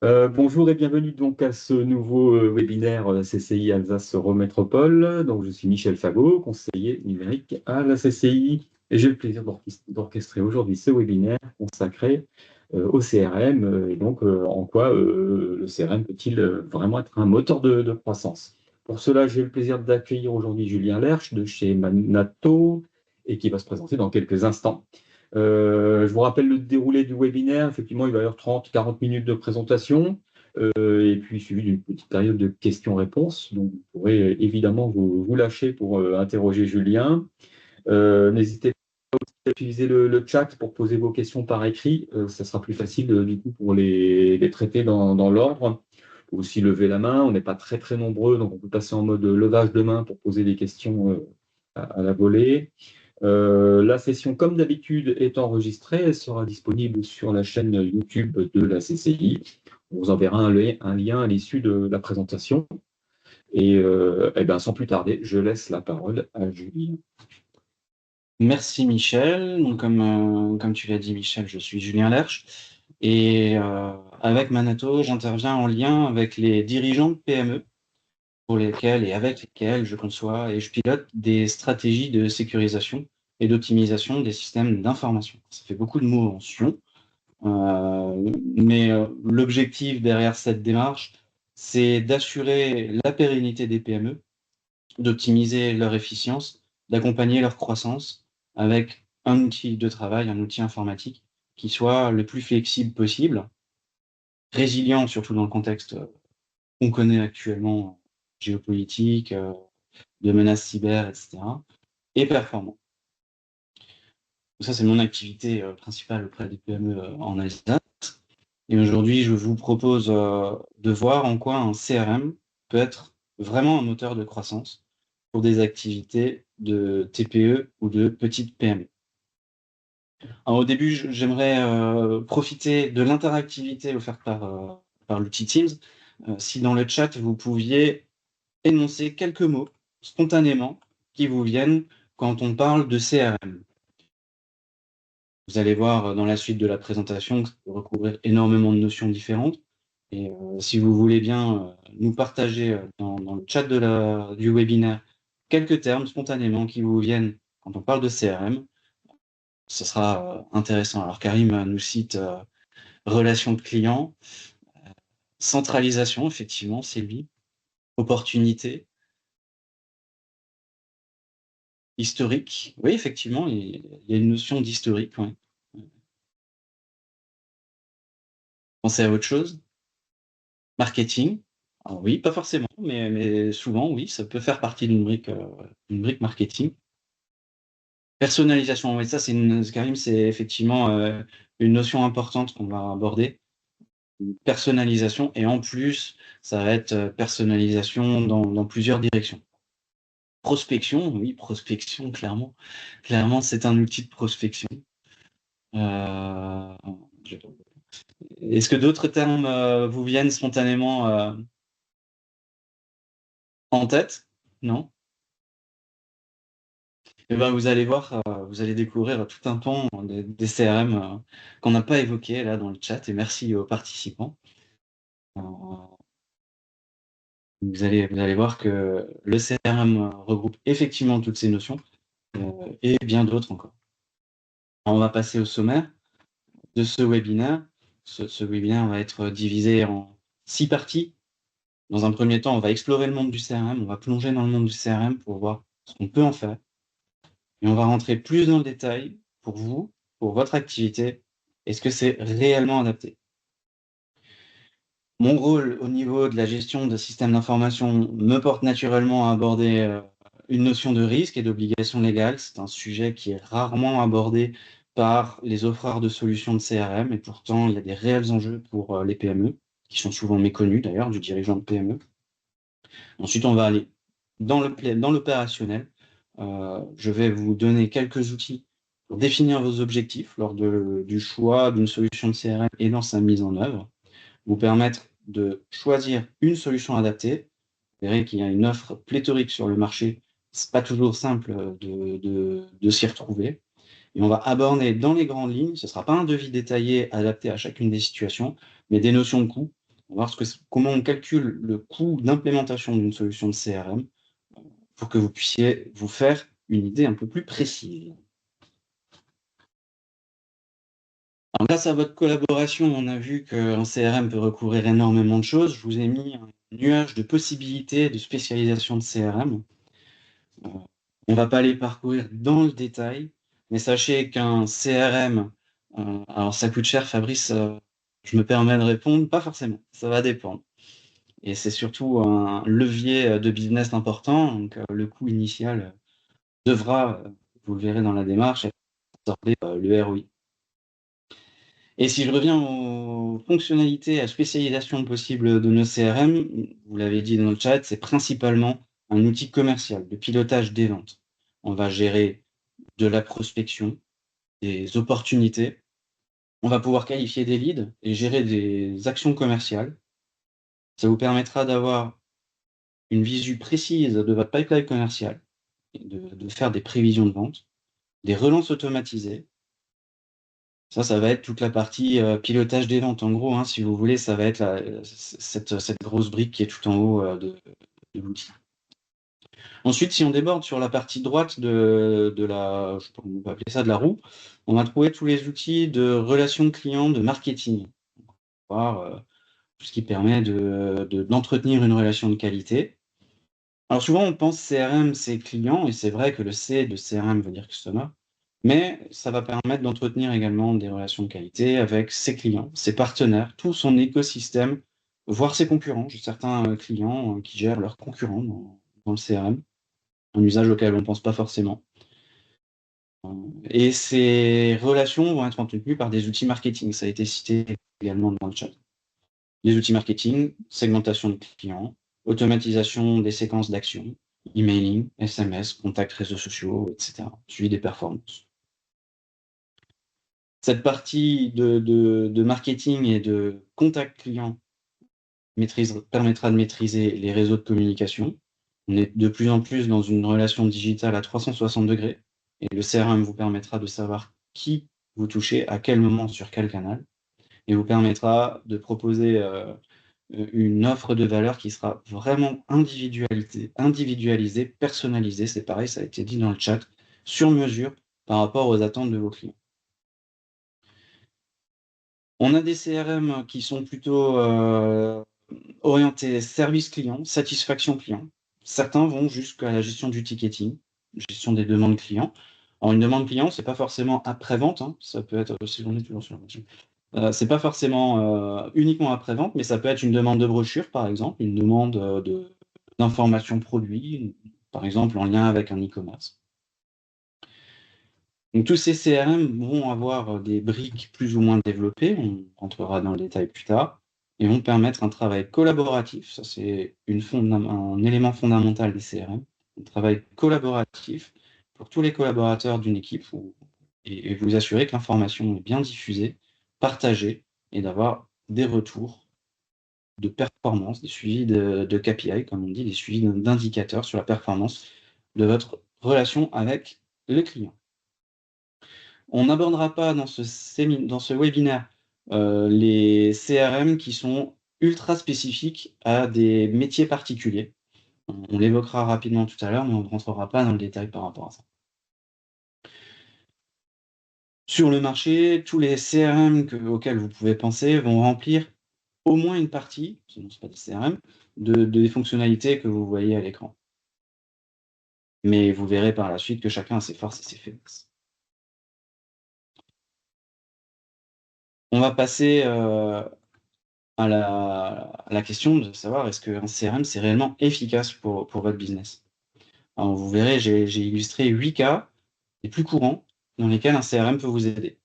Bonjour et bienvenue donc à ce nouveau webinaire CCI Alsace Eurométropole. Donc, je suis Michel Fagot, conseiller numérique à la CCI, et j'ai le plaisir d'orchestrer aujourd'hui ce webinaire consacré au CRM et donc en quoi le CRM peut-il vraiment être un moteur de croissance. Pour cela, j'ai le plaisir d'accueillir aujourd'hui Julien Lerche de chez Manato et qui va se présenter dans quelques instants. Je vous rappelle le déroulé du webinaire. Effectivement, il va y avoir 30-40 minutes de présentation et puis suivi d'une petite période de questions-réponses. Donc, vous pourrez évidemment vous lâcher pour interroger Julien. N'hésitez pas à utiliser le chat pour poser vos questions par écrit. Ça sera plus facile du coup pour les traiter dans l'ordre. Ou aussi lever la main. On n'est pas très très nombreux, donc on peut passer en mode levage de main pour poser des questions à la volée. La session, comme d'habitude, est enregistrée. Elle sera disponible sur la chaîne YouTube de la CCI. On vous enverra un lien à l'issue de la présentation. Et, ben, sans plus tarder, je laisse la parole à Julie. Merci Michel. Donc, comme tu l'as dit Michel, je suis Julien Lerche et avec Manato, j'interviens en lien avec les dirigeants de PME avec lesquels je conçois et je pilote des stratégies de sécurisation et d'optimisation des systèmes d'information. Ça fait beaucoup de mots en sion, mais l'objectif derrière cette démarche, c'est d'assurer la pérennité des PME, d'optimiser leur efficience, d'accompagner leur croissance avec un outil de travail, un outil informatique qui soit le plus flexible possible, résilient surtout dans le contexte qu'on connaît actuellement, géopolitique, de menaces cyber, etc., et performant. Donc ça, c'est mon activité principale auprès des PME en Alsace. Et aujourd'hui, je vous propose de voir en quoi un CRM peut être vraiment un moteur de croissance pour des activités de TPE ou de petites PME. Alors, au début, j'aimerais profiter de l'interactivité offerte par l'outil Teams. Si dans le chat, vous pouviez énoncer quelques mots spontanément qui vous viennent quand on parle de CRM. Vous allez voir dans la suite de la présentation que ça peut recouvrir énormément de notions différentes. Et si vous voulez bien nous partager dans le chat du webinaire quelques termes spontanément qui vous viennent quand on parle de CRM, ce sera intéressant. Alors Karim nous cite relation de client, centralisation, effectivement, c'est lui, opportunité, historique. Oui, effectivement, il y a une notion d'historique. Ouais. Pensez à autre chose. Marketing. Alors oui, pas forcément, mais souvent, oui, ça peut faire partie d'une brique marketing. Personnalisation, oui, ça, Karim, c'est effectivement une notion importante qu'on va aborder. Personnalisation, et en plus, ça va être personnalisation dans plusieurs directions. Prospection, oui, prospection, clairement. Clairement, c'est un outil de prospection. Euh, Est-ce que d'autres termes vous viennent spontanément en tête? Non? Eh ben, vous allez voir, vous allez découvrir tout un pan des CRM qu'on n'a pas évoqué là dans le chat, et merci aux participants. Euh, vous allez voir que le CRM regroupe effectivement toutes ces notions et bien d'autres encore. On va passer au sommaire de ce webinaire. Ce webinaire va être divisé en 6 parties. Dans un premier temps, on va explorer le monde du CRM, on va plonger dans le monde du CRM pour voir ce qu'on peut en faire. Et on va rentrer plus dans le détail pour vous, pour votre activité. Est-ce que c'est réellement adapté? Mon rôle au niveau de la gestion de systèmes d'information me porte naturellement à aborder une notion de risque et d'obligation légale. C'est un sujet qui est rarement abordé par les offreurs de solutions de CRM, et pourtant il y a des réels enjeux pour les PME, qui sont souvent méconnus d'ailleurs du dirigeant de PME. Ensuite, on va aller dans l'opérationnel. Je vais vous donner quelques outils pour définir vos objectifs lors du choix d'une solution de CRM et dans sa mise en œuvre, vous permettre de choisir une solution adaptée. Vous verrez qu'il y a une offre pléthorique sur le marché. C'est pas toujours simple de s'y retrouver. Et on va aborder dans les grandes lignes, ce ne sera pas un devis détaillé adapté à chacune des situations, mais des notions de coût On va voir comment on calcule le coût d'implémentation d'une solution de CRM pour que vous puissiez vous faire une idée un peu plus précise. Alors, grâce à votre collaboration, on a vu qu'un CRM peut recouvrir énormément de choses. Je vous ai mis un nuage de possibilités de spécialisation de CRM. On ne va pas les parcourir dans le détail, mais sachez qu'un CRM, alors ça coûte cher, Fabrice, je me permets de répondre, pas forcément, ça va dépendre. Et c'est surtout un levier de business important, donc le coût initial devra, vous le verrez dans la démarche, absorber le ROI. Et si je reviens aux fonctionnalités à spécialisation possible de nos CRM, vous l'avez dit dans le chat, c'est principalement un outil commercial de pilotage des ventes. On va gérer de la prospection, des opportunités. On va pouvoir qualifier des leads et gérer des actions commerciales. Ça vous permettra d'avoir une visu précise de votre pipeline commercial, et de faire des prévisions de vente, des relances automatisées. Ça va être toute la partie pilotage des ventes. En gros, hein, si vous voulez, ça va être cette grosse brique qui est tout en haut de l'outil. Ensuite, si on déborde sur la partie droite de la, je sais pas comment on peut appeler ça, de la roue, on va trouver tous les outils de relations clients, de marketing. On va voir tout ce qui permet d'entretenir une relation de qualité. Alors souvent, on pense CRM, c'est client, et c'est vrai que le C de CRM veut dire customer, mais ça va permettre d'entretenir également des relations de qualité avec ses clients, ses partenaires, tout son écosystème, voire ses concurrents. J'ai certains clients qui gèrent leurs concurrents dans le CRM, un usage auquel on ne pense pas forcément. Et ces relations vont être entretenues par des outils marketing. Ça a été cité également dans le chat. Les outils marketing, segmentation de clients, automatisation des séquences d'actions, emailing, SMS, contacts réseaux sociaux, etc. Suivi des performances. Cette partie de marketing et de contact client permettra de maîtriser les réseaux de communication. On est de plus en plus dans une relation digitale à 360 degrés, et le CRM vous permettra de savoir qui vous touchez, à quel moment, sur quel canal, et vous permettra de proposer une offre de valeur qui sera vraiment individualisée, personnalisée. C'est pareil, ça a été dit dans le chat, sur mesure par rapport aux attentes de vos clients. On a des CRM qui sont plutôt orientés service client, satisfaction client. Certains vont jusqu'à la gestion du ticketing, gestion des demandes clients. Alors, une demande client, c'est pas forcément après-vente, hein, ça peut être, si on est toujours sur la machine, c'est pas forcément uniquement après-vente, mais ça peut être une demande de brochure, par exemple, une demande d'information produit, par exemple en lien avec un e-commerce. Donc tous ces CRM vont avoir des briques plus ou moins développées, on rentrera dans le détail plus tard, et vont permettre un travail collaboratif. Ça, c'est un élément fondamental des CRM, un travail collaboratif pour tous les collaborateurs d'une équipe, et vous assurer que l'information est bien diffusée, partagée, et d'avoir des retours de performance, des suivis de KPI, comme on dit, des suivis d'indicateurs sur la performance de votre relation avec le client. On n'abordera pas dans ce webinaire les CRM qui sont ultra spécifiques à des métiers particuliers. On l'évoquera rapidement tout à l'heure, mais on ne rentrera pas dans le détail par rapport à ça. Sur le marché, tous les CRM auxquels vous pouvez penser vont remplir au moins une partie, sinon ce pas des CRM, des fonctionnalités que vous voyez à l'écran. Mais vous verrez par la suite que chacun a ses forces et ses faiblesses. On va passer à la question de savoir est-ce qu'un CRM, c'est réellement efficace pour votre business. Alors, vous verrez, j'ai illustré 8 cas les plus courants dans lesquels un CRM peut vous aider.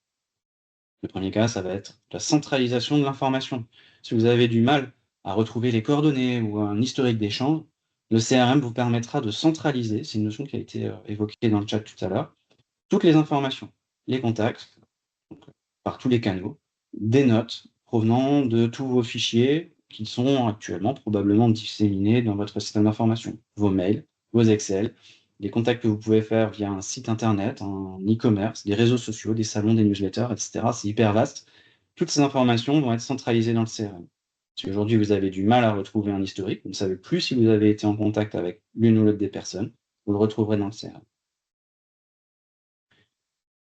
Le premier cas, ça va être la centralisation de l'information. Si vous avez du mal à retrouver les coordonnées ou un historique d'échange, le CRM vous permettra de centraliser, c'est une notion qui a été évoquée dans le chat tout à l'heure, toutes les informations, les contacts, donc, par tous les canaux, des notes provenant de tous vos fichiers qui sont actuellement probablement disséminés dans votre système d'information, vos mails, vos Excel, les contacts que vous pouvez faire via un site internet, un e-commerce, des réseaux sociaux, des salons, des newsletters, etc. C'est hyper vaste. Toutes ces informations vont être centralisées dans le CRM. Si aujourd'hui vous avez du mal à retrouver un historique, vous ne savez plus si vous avez été en contact avec l'une ou l'autre des personnes, vous le retrouverez dans le CRM.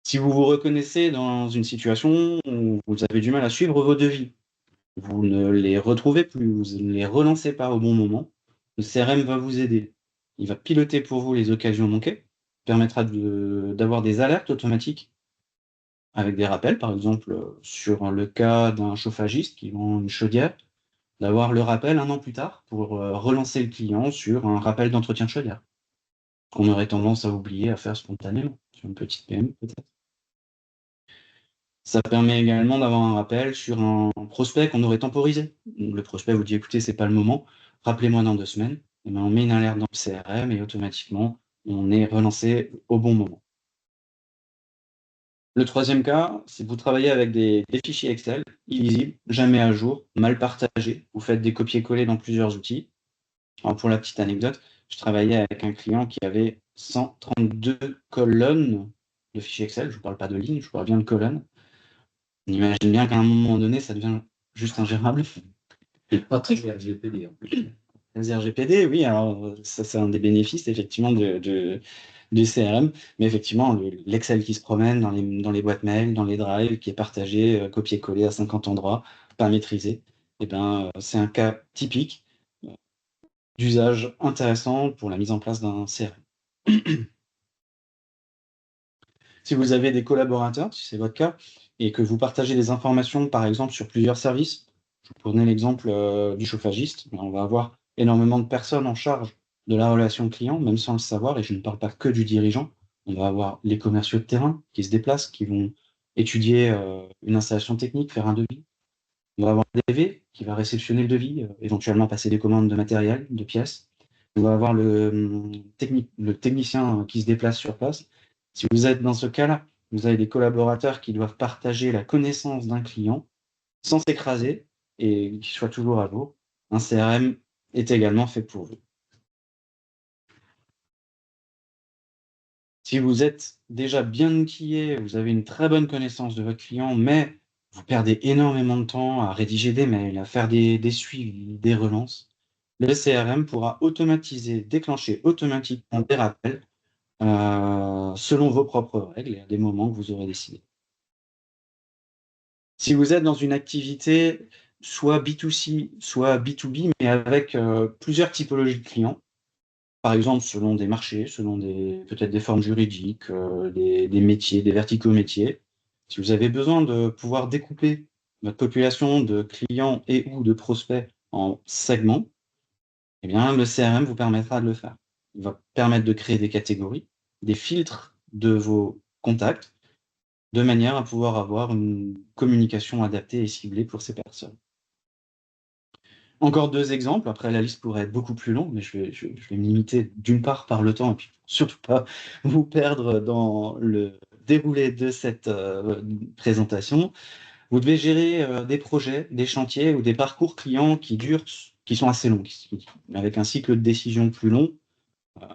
Si vous vous reconnaissez dans une situation où vous avez du mal à suivre vos devis, vous ne les retrouvez plus, vous ne les relancez pas au bon moment, le CRM va vous aider. Il va piloter pour vous les occasions manquées, permettra d'avoir des alertes automatiques avec des rappels, par exemple, sur le cas d'un chauffagiste qui vend une chaudière, d'avoir le rappel 1 an plus tard pour relancer le client sur un rappel d'entretien de chaudière, qu'on aurait tendance à oublier à faire spontanément sur une petite PME peut-être. Ça permet également d'avoir un rappel sur un prospect qu'on aurait temporisé. Le prospect vous dit: «Écoutez, c'est pas le moment, rappelez-moi dans 2 semaines». Et ben, on met une alerte dans le CRM et automatiquement, on est relancé au bon moment. Le troisième cas, c'est que vous travaillez avec des fichiers Excel illisibles, jamais à jour, mal partagés. Vous faites des copier-coller dans plusieurs outils. Alors pour la petite anecdote, je travaillais avec un client qui avait 132 colonnes de fichiers Excel. Je ne vous parle pas de lignes, je vous parle bien de colonnes. On imagine bien qu'à un moment donné, ça devient juste ingérable. Et pas très RGPD en plus. Les RGPD, oui, alors ça c'est un des bénéfices effectivement du CRM, mais effectivement l'Excel qui se promène dans les boîtes mail, dans les drives, qui est partagé, copié-collé à 50 endroits, pas maîtrisé, et ben, c'est un cas typique d'usage intéressant pour la mise en place d'un CRM. Si vous avez des collaborateurs, si c'est votre cas, et que vous partagez des informations, par exemple, sur plusieurs services, je vous prenais l'exemple du chauffagiste, on va avoir énormément de personnes en charge de la relation client, même sans le savoir, et je ne parle pas que du dirigeant. On va avoir les commerciaux de terrain qui se déplacent, qui vont étudier une installation technique, faire un devis. On va avoir un DV qui va réceptionner le devis, éventuellement passer des commandes de matériel, de pièces. On va avoir le technicien qui se déplace sur place. Si vous êtes dans ce cas-là, vous avez des collaborateurs qui doivent partager la connaissance d'un client sans s'écraser et qui soit toujours à jour. Un CRM est également fait pour vous. Si vous êtes déjà bien outillé, vous avez une très bonne connaissance de votre client, mais vous perdez énormément de temps à rédiger des mails, à faire des suivis, des relances, le CRM pourra automatiser, déclencher automatiquement des rappels selon vos propres règles et à des moments que vous aurez décidé. Si vous êtes dans une activité soit B2C, soit B2B, mais avec plusieurs typologies de clients, par exemple selon des marchés, selon peut-être des formes juridiques, des métiers, des verticaux métiers, si vous avez besoin de pouvoir découper votre population de clients et ou de prospects en segments, eh bien, le CRM vous permettra de le faire. Il va permettre de créer des catégories, des filtres de vos contacts, de manière à pouvoir avoir une communication adaptée et ciblée pour ces personnes. Encore 2 exemples, après la liste pourrait être beaucoup plus longue, mais je vais me limiter d'une part par le temps et puis surtout pas vous perdre dans le déroulé de cette, présentation. Vous devez gérer, des projets, des chantiers ou des parcours clients qui sont assez longs, avec un cycle de décision plus long, heu,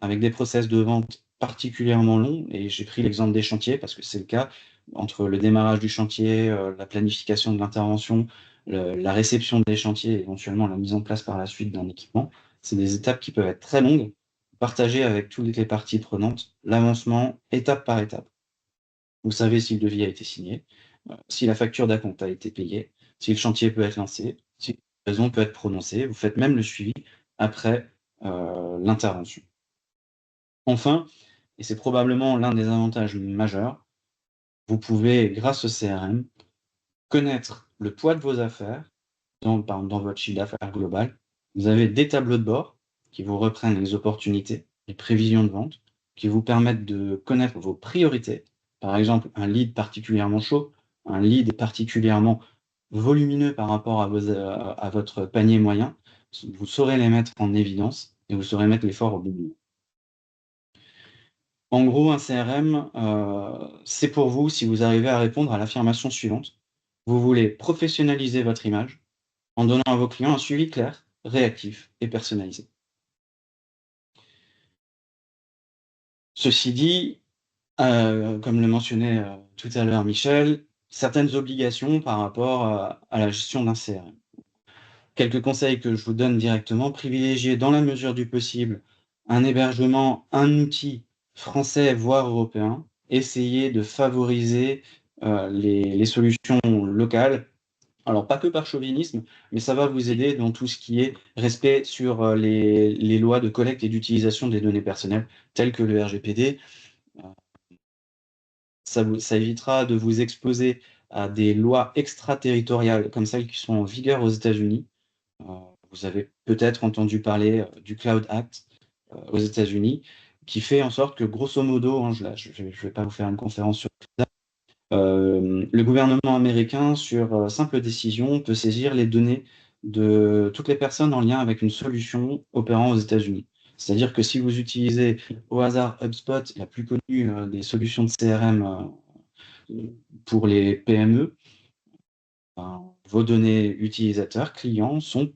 avec des process de vente particulièrement longs et j'ai pris l'exemple des chantiers parce que c'est le cas. Entre le démarrage du chantier, la planification de l'intervention, la réception des chantiers et éventuellement la mise en place par la suite d'un équipement, c'est des étapes qui peuvent être très longues. Partagez avec toutes les parties prenantes l'avancement étape par étape. Vous savez si le devis a été signé, si la facture d'acompte a été payée, si le chantier peut être lancé, si la raison peut être prononcée. Vous faites même le suivi après, l'intervention. Enfin, et c'est probablement l'un des avantages majeurs, vous pouvez, grâce au CRM, connaître le poids de vos affaires par exemple dans votre chiffre d'affaires global. Vous avez des tableaux de bord qui vous reprennent les opportunités, les prévisions de vente, qui vous permettent de connaître vos priorités. Par exemple, un lead particulièrement chaud, un lead particulièrement volumineux par rapport à votre panier moyen. Vous saurez les mettre en évidence et vous saurez mettre l'effort au bon moment. En gros, un CRM, c'est pour vous si vous arrivez à répondre à l'affirmation suivante. Vous voulez professionnaliser votre image en donnant à vos clients un suivi clair, réactif et personnalisé. Ceci dit, comme le mentionnait, tout à l'heure Michel, certaines obligations par rapport à la gestion d'un CRM. Quelques conseils que je vous donne directement: privilégiez dans la mesure du possible un hébergement, un outil français, voire européen. Essayez de favoriser les solutions locales. Alors, pas que par chauvinisme, mais ça va vous aider dans tout ce qui est respect sur les lois de collecte et d'utilisation des données personnelles, telles que le RGPD. Euh, ça évitera de vous exposer à des lois extraterritoriales comme celles qui sont en vigueur aux États-Unis. Euh, Vous avez peut-être entendu parler du Cloud Act aux États-Unis, qui fait en sorte que, grosso modo, hein, je ne vais pas vous faire une conférence sur ça, le gouvernement américain, sur simple décision, peut saisir les données de toutes les personnes en lien avec une solution opérant aux États-Unis. C'est-à-dire que si vous utilisez au hasard HubSpot, la plus connue des solutions de CRM pour les PME, vos données utilisateurs, clients, sont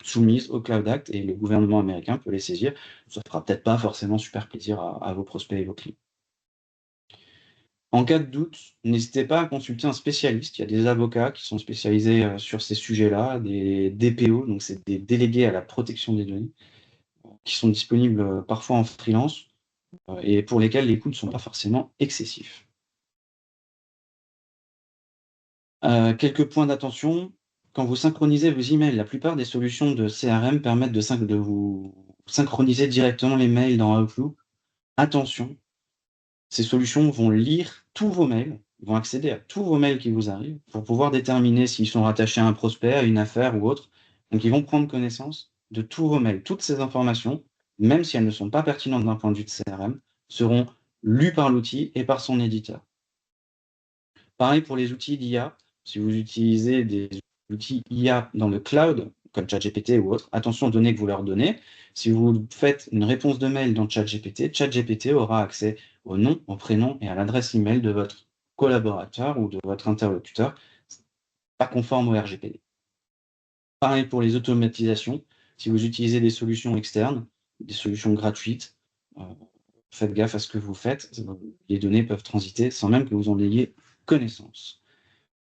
soumises au Cloud Act et le gouvernement américain peut les saisir. Ça ne fera peut-être pas forcément super plaisir à vos prospects et vos clients. En cas de doute, n'hésitez pas à consulter un spécialiste. Il y a des avocats qui sont spécialisés sur ces sujets-là, des DPO, donc c'est des délégués à la protection des données, qui sont disponibles parfois en freelance et pour lesquels les coûts ne sont pas forcément excessifs. Quelques points d'attention. Quand vous synchronisez vos emails, la plupart des solutions de CRM permettent de vous synchroniser directement les mails dans Outlook. Attention, ces solutions vont lire tous vos mails, vont accéder à tous vos mails qui vous arrivent pour pouvoir déterminer s'ils sont rattachés à un prospect, à une affaire ou autre. Donc, ils vont prendre connaissance de tous vos mails. Toutes ces informations, même si elles ne sont pas pertinentes d'un point de vue de CRM, seront lues par l'outil et par son éditeur. Pareil pour les outils d'IA. Si vous utilisez des outils IA dans le cloud, comme ChatGPT ou autre, attention aux données que vous leur donnez. Si vous faites une réponse de mail dans ChatGPT, ChatGPT aura accès au nom, au prénom et à l'adresse email de votre collaborateur ou de votre interlocuteur. C'est pas conforme au RGPD. Pareil pour les automatisations. Si vous utilisez des solutions externes, des solutions gratuites, euh, faites gaffe à ce que vous faites. Les données peuvent transiter sans même que vous en ayez connaissance.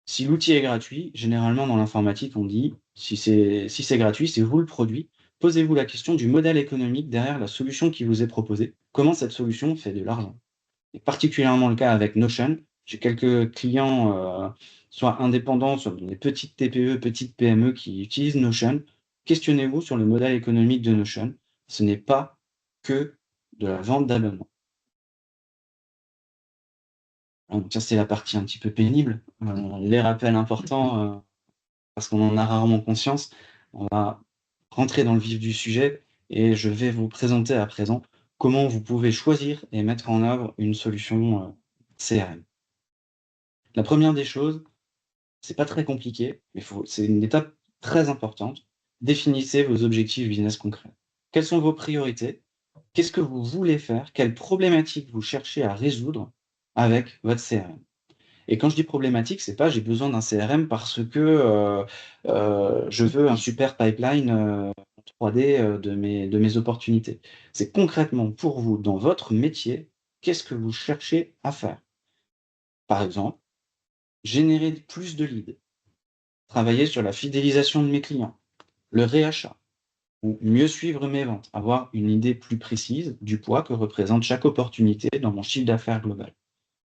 Si l'outil est gratuit, généralement dans l'informatique, on dit si c'est gratuit, c'est vous le produit. Posez-vous la question du modèle économique derrière la solution qui vous est proposée. Comment cette solution fait de l'argent? C'est particulièrement le cas avec Notion. J'ai quelques clients, soit indépendants, soit des petites TPE, petites PME qui utilisent Notion. Questionnez-vous sur le modèle économique de Notion. Ce n'est pas que de la vente d'abonnements. Donc ça, c'est la partie un petit peu pénible. Les rappels importants, parce qu'on en a rarement conscience. On va rentrer dans le vif du sujet et je vais vous présenter à présent comment vous pouvez choisir et mettre en œuvre une solution CRM. La première des choses, c'est pas très compliqué, mais c'est une étape très importante. Définissez vos objectifs business concrets. Quelles sont vos priorités? Qu'est-ce que vous voulez faire? Quelles problématiques vous cherchez à résoudre avec votre CRM? Et quand je dis problématique, c'est pas j'ai besoin d'un CRM parce que je veux un super pipeline en 3D de mes opportunités. C'est concrètement pour vous, dans votre métier, qu'est-ce que vous cherchez à faire? Par exemple, générer plus de leads, travailler sur la fidélisation de mes clients, le réachat, ou mieux suivre mes ventes, avoir une idée plus précise du poids que représente chaque opportunité dans mon chiffre d'affaires global.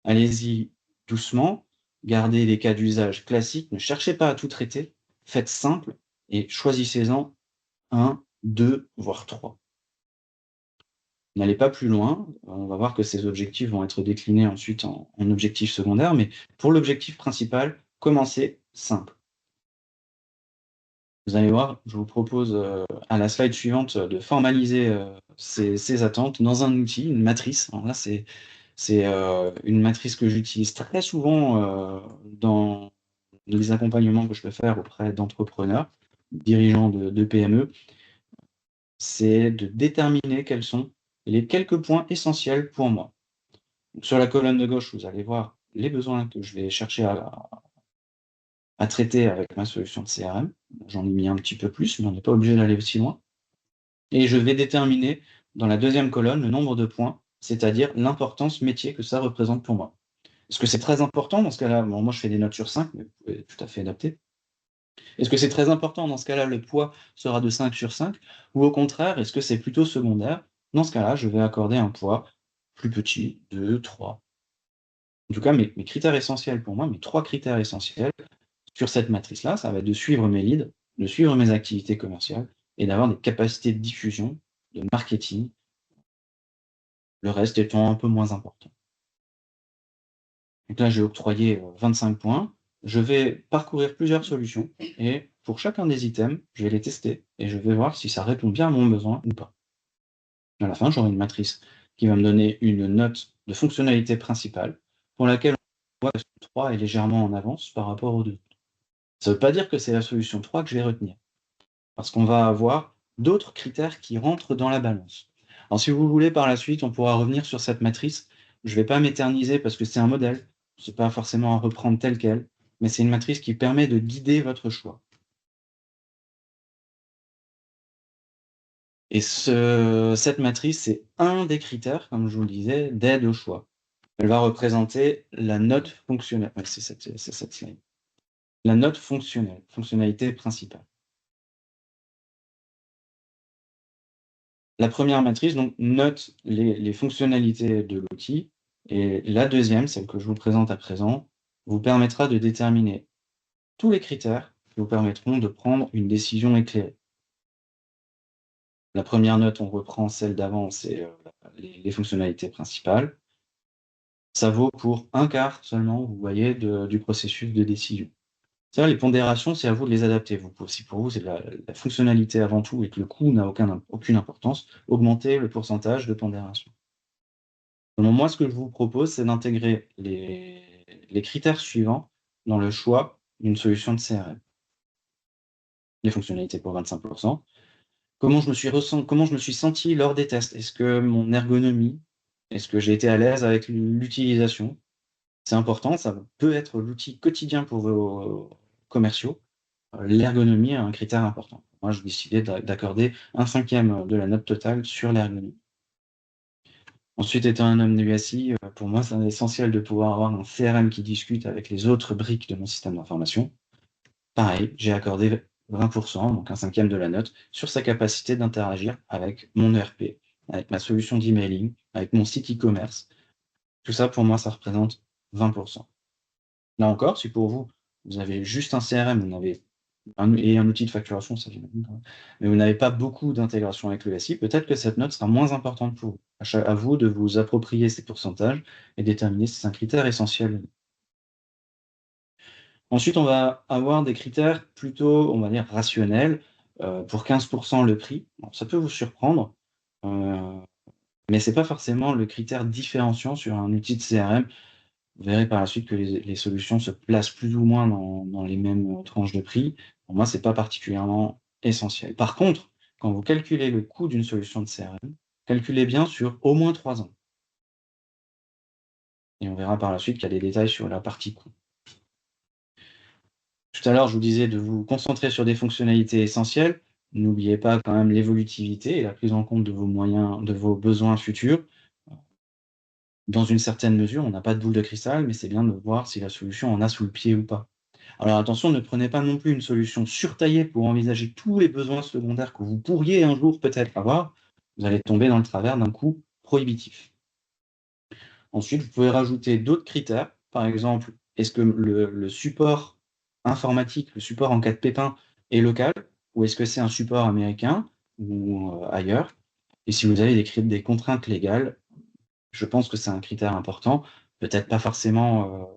Allez-y doucement, gardez les cas d'usage classiques, ne cherchez pas à tout traiter, faites simple et choisissez-en un, 2, voire 3. N'allez pas plus loin, on va voir que ces objectifs vont être déclinés ensuite en objectifs secondaires, mais pour l'objectif principal, commencez simple. Vous allez voir, je vous propose à la slide suivante de formaliser ces attentes dans un outil, une matrice. Alors là, c'est une matrice que j'utilise très souvent dans les accompagnements que je peux faire auprès d'entrepreneurs, dirigeants de PME. C'est de déterminer quels sont les quelques points essentiels pour moi. Donc, sur la colonne de gauche, vous allez voir les besoins que je vais chercher à traiter avec ma solution de CRM. J'en ai mis un petit peu plus, mais on n'est pas obligé d'aller aussi loin. Et je vais déterminer dans la deuxième colonne le nombre de points, c'est-à-dire l'importance métier que ça représente pour moi. Est-ce que c'est très important dans ce cas-là? Bon, moi, je fais des notes sur 5, mais vous pouvez tout à fait adapter. Est-ce que c'est très important? Dans ce cas-là, le poids sera de 5 sur 5, ou au contraire, est-ce que c'est plutôt secondaire? Dans ce cas-là, je vais accorder un poids plus petit, 2, 3. En tout cas, mes critères essentiels pour moi, mes 3 critères essentiels sur cette matrice-là, ça va être de suivre mes leads, de suivre mes activités commerciales et d'avoir des capacités de diffusion, de marketing, le reste étant un peu moins important. Donc là, j'ai octroyé 25 points. Je vais parcourir plusieurs solutions et pour chacun des items, je vais les tester et je vais voir si ça répond bien à mon besoin ou pas. À la fin, j'aurai une matrice qui va me donner une note de fonctionnalité principale pour laquelle on voit que la solution 3 est légèrement en avance par rapport aux deux. Ça ne veut pas dire que c'est la solution 3 que je vais retenir, parce qu'on va avoir d'autres critères qui rentrent dans la balance. Alors si vous voulez, par la suite, on pourra revenir sur cette matrice. Je ne vais pas m'éterniser parce que c'est un modèle, ce n'est pas forcément à reprendre tel quel, mais c'est une matrice qui permet de guider votre choix. Et cette matrice, c'est un des critères, comme je vous le disais, d'aide au choix. Elle va représenter la note fonctionnelle. Ouais, c'est cette slide. La note fonctionnelle, fonctionnalité principale. La première matrice donc, note les fonctionnalités de l'outil, et la deuxième, celle que je vous présente à présent, vous permettra de déterminer tous les critères qui vous permettront de prendre une décision éclairée. La première note, on reprend celle d'avant, c'est les fonctionnalités principales. Ça vaut pour un quart seulement, vous voyez, du processus de décision. Ça, les pondérations, c'est à vous de les adapter. Si pour vous, c'est la fonctionnalité avant tout et que le coût n'a aucune importance, augmentez le pourcentage de pondération. Donc, moi, ce que je vous propose, c'est d'intégrer les critères suivants dans le choix d'une solution de CRM. Les fonctionnalités pour 25%. Comment je me suis senti lors des tests? Est-ce que mon ergonomie, est-ce que j'ai été à l'aise avec l'utilisation? C'est important, ça peut être l'outil quotidien pour vos commerciaux. L'ergonomie est un critère important. Moi, j'ai décidé d'accorder 1/5 de la note totale sur l'ergonomie. Ensuite, étant un homme du SI, pour moi, c'est essentiel de pouvoir avoir un CRM qui discute avec les autres briques de mon système d'information. Pareil, j'ai accordé 20%, donc 1/5 de la note, sur sa capacité d'interagir avec mon ERP, avec ma solution d'emailing, avec mon site e-commerce. Tout ça, pour moi, ça représente 20%. Là encore, si pour vous, vous avez juste un CRM, vous n'avez un outil de facturation, ça j'imagine quand même, mais vous n'avez pas beaucoup d'intégration avec le SI, peut-être que cette note sera moins importante pour vous. À vous de vous approprier ces pourcentages et déterminer si c'est un critère essentiel. Ensuite, on va avoir des critères plutôt, on va dire, rationnels. Pour 15% le prix. Bon, ça peut vous surprendre, heu, mais c'est pas forcément le critère différenciant sur un outil de CRM. Vous verrez par la suite que les solutions se placent plus ou moins dans les mêmes, tranches de prix. Pour moi, c'est pas particulièrement essentiel. Par contre, quand vous calculez le coût d'une solution de CRM, calculez bien sur au moins 3 ans et on verra par la suite qu'il y a des détails sur la partie coût. Tout à l'heure, je vous disais de vous concentrer sur des fonctionnalités essentielles. N'oubliez pas quand même l'évolutivité et la prise en compte de vos moyens, de vos besoins futurs. Dans une certaine mesure, on n'a pas de boule de cristal, mais c'est bien de voir si la solution en a sous le pied ou pas. Alors attention, ne prenez pas non plus une solution surtaillée pour envisager tous les besoins secondaires que vous pourriez un jour peut-être avoir. Vous allez tomber dans le travers d'un coût prohibitif. Ensuite, vous pouvez rajouter d'autres critères. Par exemple, est-ce que le support informatique, le support en cas de pépin est local ou est-ce que c'est un support américain ou ailleurs? Et si vous avez des contraintes légales, je pense que c'est un critère important. Peut-être pas forcément,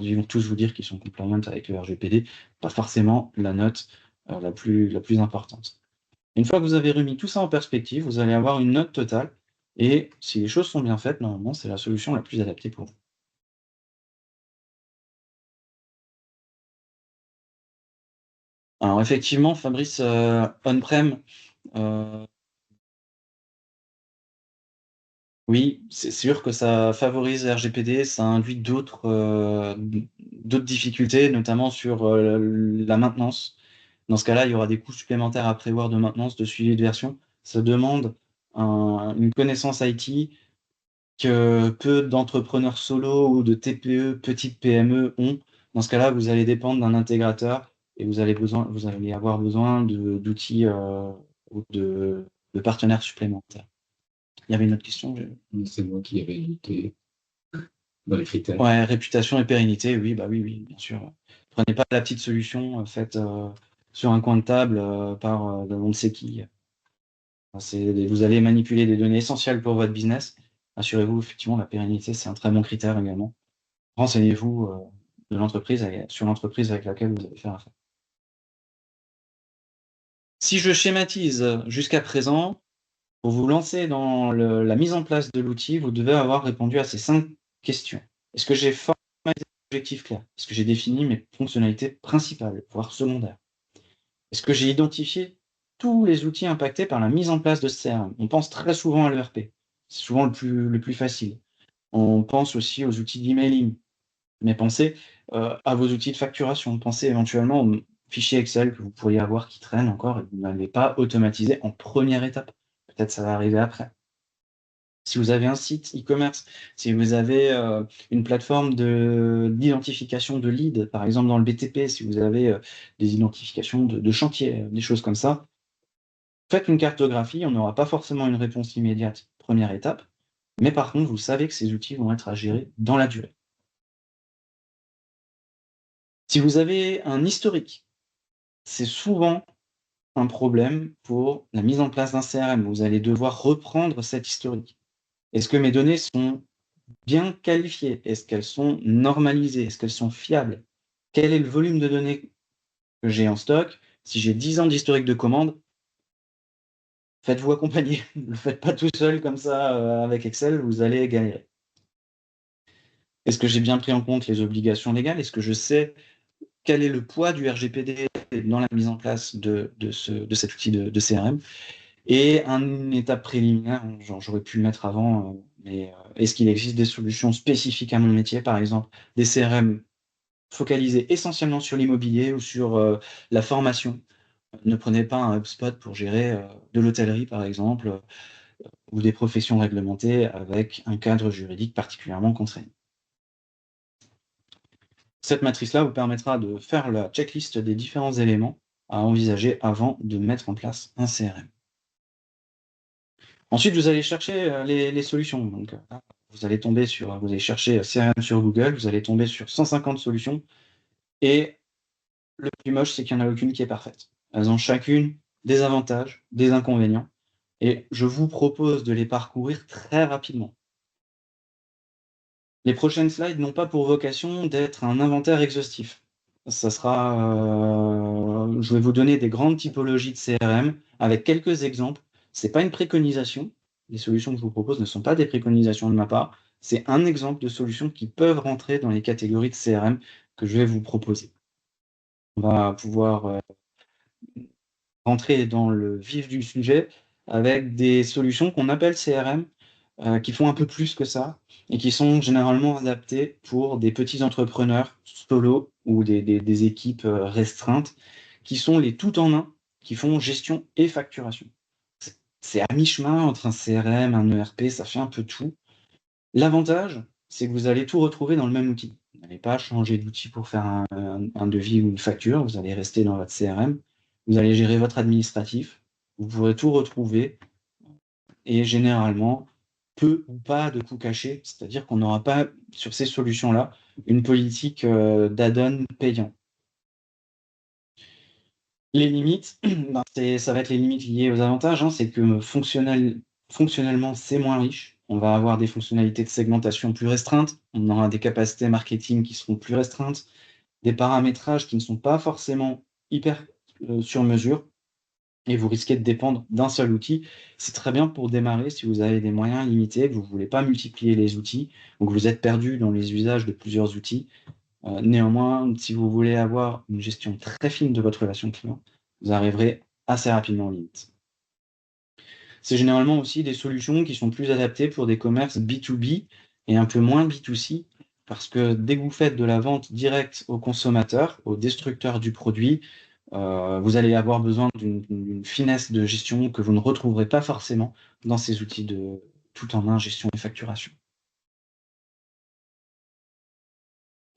ils vont tous vous dire qu'ils sont compliant avec le RGPD, pas forcément la note, la plus importante. Une fois que vous avez remis tout ça en perspective, vous allez avoir une note totale et si les choses sont bien faites, normalement, c'est la solution la plus adaptée pour vous. Alors effectivement, Fabrice, on-prem, heu, oui, c'est sûr que ça favorise RGPD, ça induit d'autres difficultés, notamment sur, la maintenance. Dans ce cas-là, il y aura des coûts supplémentaires à prévoir de maintenance, de suivi de version. Ça demande une connaissance IT que peu d'entrepreneurs solo ou de TPE, petites PME ont. Dans ce cas-là, vous allez dépendre d'un intégrateur et vous allez avoir besoin d'outils ou de partenaires supplémentaires. Il y avait une autre question? C'est moi qui avais noté dans les critères. Ouais, réputation et pérennité, oui, bah oui, bien sûr. Prenez pas la petite solution faite sur un coin de table par on ne sait qui. Vous allez manipuler des données essentielles pour votre business. Assurez-vous, effectivement, la pérennité, c'est un très bon critère également. Renseignez-vous sur l'entreprise avec laquelle vous allez faire affaire. Si je schématise jusqu'à présent, pour vous lancer dans la mise en place de l'outil, vous devez avoir répondu à ces 5 questions. Est-ce que j'ai formalisé des objectifs clairs? Est-ce que j'ai défini mes fonctionnalités principales, voire secondaires? Est-ce que j'ai identifié tous les outils impactés par la mise en place de ce CRM? On pense très souvent à l'ERP. C'est souvent le plus facile. On pense aussi aux outils d'emailing. Mais pensez à vos outils de facturation. Pensez éventuellement aux fichiers Excel que vous pourriez avoir qui traînent encore et que vous n'avez pas automatisé en première étape. Peut-être ça va arriver après. Si vous avez un site e-commerce, si vous avez une plateforme d'identification de leads, par exemple dans le BTP, si vous avez des identifications de chantiers, des choses comme ça, faites une cartographie, on n'aura pas forcément une réponse immédiate, première étape, mais par contre, vous savez que ces outils vont être à gérer dans la durée. Si vous avez un historique, c'est souvent un problème pour la mise en place d'un CRM. Vous allez devoir reprendre cet historique. Est-ce que mes données sont bien qualifiées? Est-ce qu'elles sont normalisées? Est-ce qu'elles sont fiables? Quel est le volume de données que j'ai en stock? Si j'ai 10 ans d'historique de commande, faites-vous accompagner. Ne le faites pas tout seul comme ça avec Excel, vous allez galérer. Est-ce que j'ai bien pris en compte les obligations légales? Est-ce que je sais quel est le poids du RGPD dans la mise en place de cet outil de CRM? Et une étape préliminaire, j'aurais pu le mettre avant, mais est-ce qu'il existe des solutions spécifiques à mon métier, par exemple des CRM focalisés essentiellement sur l'immobilier ou sur la formation? Ne prenez pas un HubSpot pour gérer de l'hôtellerie, par exemple, ou des professions réglementées avec un cadre juridique particulièrement contraignant. Cette matrice-là vous permettra de faire la checklist des différents éléments à envisager avant de mettre en place un CRM. Ensuite, vous allez chercher les solutions. Donc, vous allez chercher CRM sur Google, vous allez tomber sur 150 solutions. Et le plus moche, c'est qu'il n'y en a aucune qui est parfaite. Elles ont chacune des avantages, des inconvénients. Et je vous propose de les parcourir très rapidement. Les prochaines slides n'ont pas pour vocation d'être un inventaire exhaustif. Je vais vous donner des grandes typologies de CRM avec quelques exemples. Ce n'est pas une préconisation. Les solutions que je vous propose ne sont pas des préconisations de ma part. C'est un exemple de solutions qui peuvent rentrer dans les catégories de CRM que je vais vous proposer. On va pouvoir rentrer dans le vif du sujet avec des solutions qu'on appelle CRM, qui font un peu plus que ça et qui sont généralement adaptées pour des petits entrepreneurs solo ou des équipes restreintes, qui sont les tout en un, qui font gestion et facturation. C'est à mi-chemin entre un CRM, un ERP, ça fait un peu tout. L'avantage, c'est que vous allez tout retrouver dans le même outil. Vous n'allez pas changer d'outil pour faire un devis ou une facture, vous allez rester dans votre CRM, vous allez gérer votre administratif, vous pourrez tout retrouver et généralement, peu ou pas de coûts cachés, c'est-à-dire qu'on n'aura pas, sur ces solutions-là, une politique d'add-on payant. Les limites, ça va être les limites liées aux avantages, hein, c'est que fonctionnellement, c'est moins riche. On va avoir des fonctionnalités de segmentation plus restreintes, on aura des capacités marketing qui seront plus restreintes, des paramétrages qui ne sont pas forcément hyper sur mesure, et vous risquez de dépendre d'un seul outil. C'est très bien pour démarrer si vous avez des moyens limités, que vous ne voulez pas multiplier les outils, ou que vous êtes perdu dans les usages de plusieurs outils. Néanmoins, si vous voulez avoir une gestion très fine de votre relation client, vous arriverez assez rapidement aux limites. C'est généralement aussi des solutions qui sont plus adaptées pour des commerces B2B et un peu moins B2C, parce que dès que vous faites de la vente directe au consommateur, au destructeur du produit, vous allez avoir besoin d'une finesse de gestion que vous ne retrouverez pas forcément dans ces outils de tout en un gestion et facturation.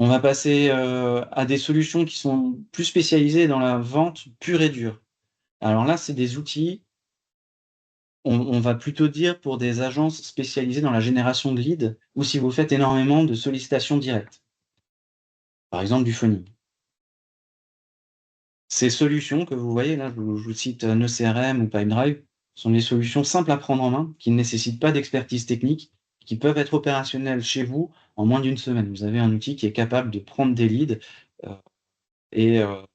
On va passer à des solutions qui sont plus spécialisées dans la vente pure et dure. Alors là, c'est des outils, on va plutôt dire pour des agences spécialisées dans la génération de leads ou si vous faites énormément de sollicitations directes, par exemple du phoning. Ces solutions que vous voyez là, je vous cite NoCRM ou Pipedrive, sont des solutions simples à prendre en main, qui ne nécessitent pas d'expertise technique, qui peuvent être opérationnelles chez vous en moins d'une semaine. Vous avez un outil qui est capable de prendre des leads et vous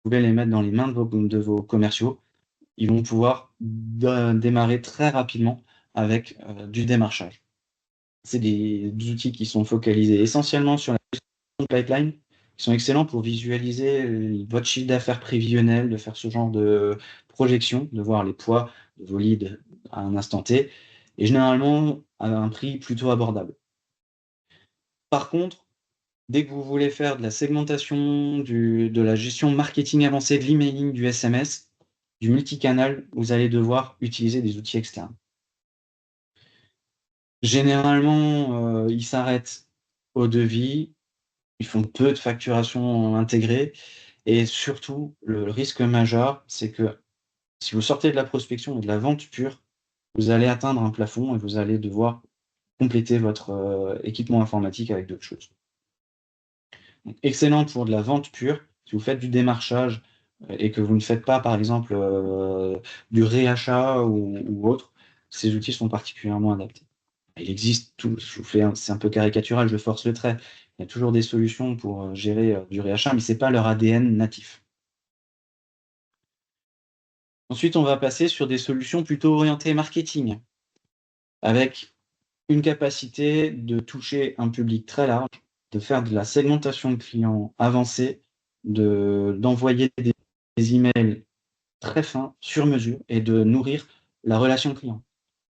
pouvez les mettre dans les mains de vos commerciaux. Ils vont pouvoir démarrer très rapidement avec du démarchage. C'est des outils qui sont focalisés essentiellement sur la pipeline, qui sont excellents pour visualiser votre chiffre d'affaires prévisionnel, de faire ce genre de projection, de voir les poids de vos leads à un instant T, et généralement à un prix plutôt abordable. Par contre, dès que vous voulez faire de la segmentation, de la gestion marketing avancée, de l'emailing, du SMS, du multicanal, vous allez devoir utiliser des outils externes. Généralement, ils s'arrêtent au devis, ils font peu de facturation intégrée et surtout, le risque majeur, c'est que si vous sortez de la prospection et de la vente pure, vous allez atteindre un plafond et vous allez devoir compléter votre équipement informatique avec d'autres choses. Donc, excellent pour de la vente pure. Si vous faites du démarchage et que vous ne faites pas, par exemple, du réachat ou autre, ces outils sont particulièrement adaptés. Il existe tout, c'est un peu caricatural, je force le trait. Il y a toujours des solutions pour gérer du réachat, mais ce n'est pas leur ADN natif. Ensuite, on va passer sur des solutions plutôt orientées marketing, avec une capacité de toucher un public très large, de faire de la segmentation de clients avancée, d'envoyer des emails très fins, sur mesure, et de nourrir la relation client.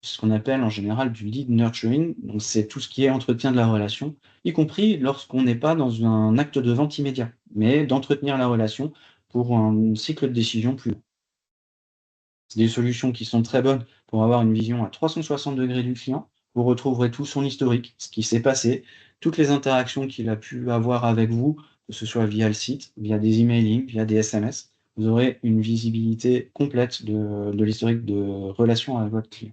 Ce qu'on appelle en général du lead nurturing, donc c'est tout ce qui est entretien de la relation, y compris lorsqu'on n'est pas dans un acte de vente immédiat, mais d'entretenir la relation pour un cycle de décision plus long. C'est des solutions qui sont très bonnes pour avoir une vision à 360 degrés du client. Vous retrouverez tout son historique, ce qui s'est passé, toutes les interactions qu'il a pu avoir avec vous, que ce soit via le site, via des emailing, via des SMS. Vous aurez une visibilité complète de l'historique de relation avec votre client.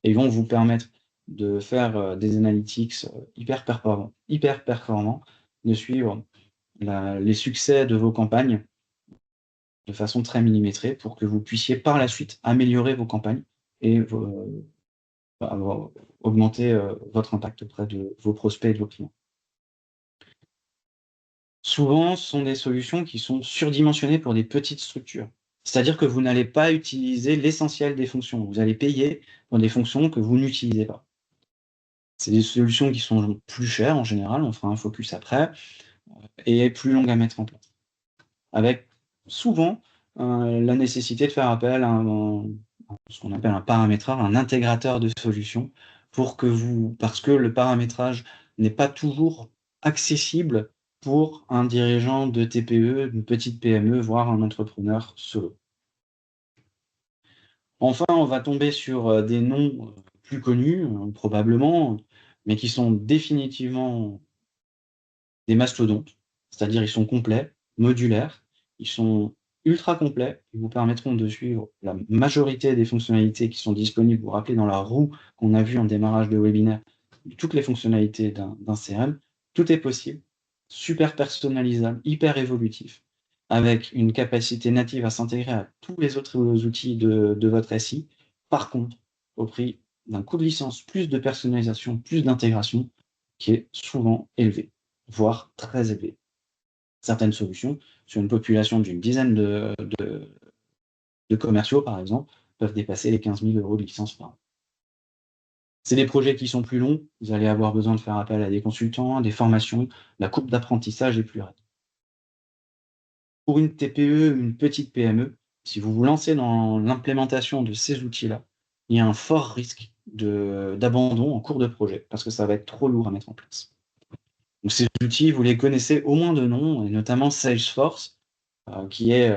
Et ils vont vous permettre de faire des analytics hyper performants, de suivre les succès de vos campagnes de façon très millimétrée pour que vous puissiez par la suite améliorer vos campagnes et augmenter votre impact auprès de vos prospects et de vos clients. Souvent, ce sont des solutions qui sont surdimensionnées pour des petites structures. C'est-à-dire que vous n'allez pas utiliser l'essentiel des fonctions. Vous allez payer pour des fonctions que vous n'utilisez pas. C'est des solutions qui sont plus chères en général, on fera un focus après, et plus longues à mettre en place. Avec souvent la nécessité de faire appel à ce qu'on appelle un paramétreur, un intégrateur de solutions, parce que le paramétrage n'est pas toujours accessible pour un dirigeant de TPE, d'une petite PME, voire un entrepreneur solo. Enfin, on va tomber sur des noms plus connus, probablement, mais qui sont définitivement des mastodontes, c'est-à-dire ils sont complets, modulaires, ils sont ultra complets, ils vous permettront de suivre la majorité des fonctionnalités qui sont disponibles. Vous vous rappelez dans la roue qu'on a vue en démarrage de webinaire, toutes les fonctionnalités d'un CRM, tout est possible, super personnalisable, hyper évolutif, avec une capacité native à s'intégrer à tous les autres outils de votre SI. Par contre, au prix d'un coût de licence, plus de personnalisation, plus d'intégration, qui est souvent élevé, voire très élevé. Certaines solutions, sur une population d'une dizaine de commerciaux, par exemple, peuvent dépasser les 15 000 € de licence par an. C'est des projets qui sont plus longs, vous allez avoir besoin de faire appel à des consultants, à des formations, la courbe d'apprentissage est plus raide. Pour une TPE, une petite PME, si vous vous lancez dans l'implémentation de ces outils-là, il y a un fort risque d'abandon en cours de projet, parce que ça va être trop lourd à mettre en place. Donc ces outils, vous les connaissez au moins de nom, et notamment Salesforce, qui est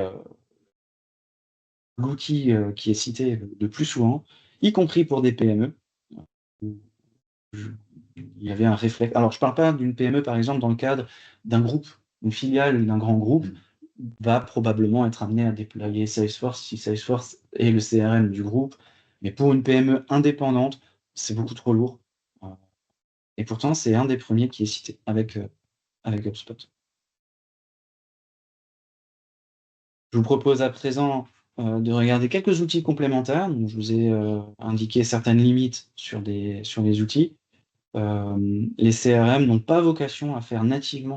l'outil qui est cité le plus souvent, y compris pour des PME. il y avait un réflexe. Alors, je ne parle pas d'une PME, par exemple, dans le cadre d'un groupe, une filiale d'un grand groupe va probablement être amenée à déployer Salesforce si Salesforce est le CRM du groupe. Mais pour une PME indépendante, c'est beaucoup trop lourd. Et pourtant, c'est un des premiers qui est cité avec HubSpot. Je vous propose à présent de regarder quelques outils complémentaires. Donc, je vous ai indiqué certaines limites sur les outils. Les CRM n'ont pas vocation à faire nativement,